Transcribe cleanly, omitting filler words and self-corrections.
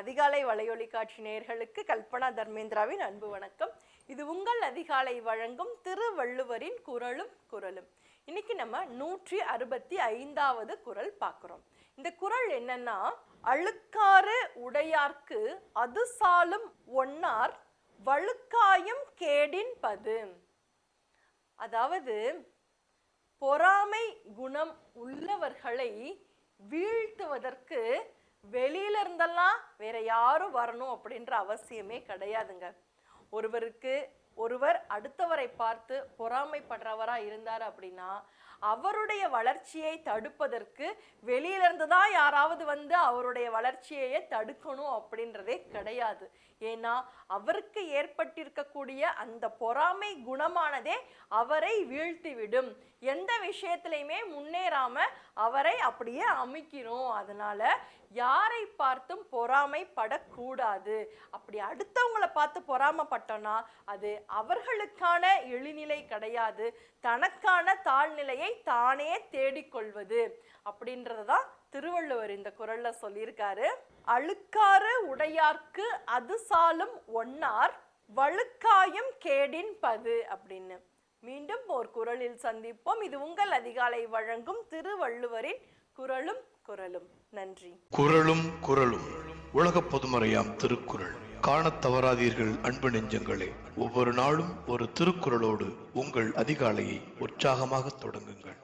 அதிகாலை வலையொலி காட்சி நேயர்களுக்கு கல்பனா தர்மேந்திராவின் அன்பு வணக்கம். இது உங்கள் அதிகாலை வழங்கும் திருவள்ளுவரின் குறளும் குறளும். இன்னைக்கு நம்ம 165வது குறள் பார்க்கிறோம். இந்த குறள் என்னன்னா, அழுக்காறு உடையார்க்கு அது சாலும் ஒன்னார் வழுக்காயும் கேடின் பது. அதாவது பொறாமை குணம் உள்ளவர்களை வீழ்த்துவதற்கு வெளியில இருந்தெல்லாம் வேற யாரும் வரணும் அப்படின்ற அவசியமே கிடையாதுங்க. ஒருவர் அடுத்தவரை பார்த்து பொறாமைப்படுறவரா இருந்தார் அப்படின்னா அவருடைய வளர்ச்சியை தடுப்பதற்கு வெளியிலிருந்து தான் யாராவது வந்து அவருடைய வளர்ச்சியையே தடுக்கணும் அப்படின்றதே கிடையாது. ஏன்னா அவருக்கு ஏற்பட்டிருக்கக்கூடிய அந்த பொறாமை குணமானதே அவரை வீழ்த்திவிடும். எந்த விஷயத்திலையுமே முன்னேறாம அவரை அப்படியே அமைக்கிறோம். அதனால யாரை பார்த்தும் பொறாமைப்படக்கூடாது. அப்படி அடுத்தவங்களை பார்த்து பொறாமைப்பட்டோம்னா அது அவர்களுக்கான இழிநிலை கிடையாது, தனக்கான தாழ்நிலையை தானே தேடிக்கொள்வது அப்படின்றதான் திருவள்ளுவர் இந்த குறள்ல சொல்லியிருக்காரு. அழுக்காறு உடையார்க்கு அது சாலும் ஒன்னார் வழுக்காயும் கேடின் பது அப்படின்னு. மீண்டும் ஒரு குறளில் சந்திப்போம். இது உங்கள் அதிகாலை வழங்கும் திருவள்ளுவரின் குறளும் குறளும். நன்றி. குறளும் குறளும் உலக பொதுமறையாம் திருக்குறள். காணத் தவறாதீர்கள் அன்பு நெஞ்சங்களே. ஒவ்வொரு நாளும் ஒரு திருக்குறளோடு உங்கள் அதிகாலையை உற்சாகமாக தொடங்குங்கள்.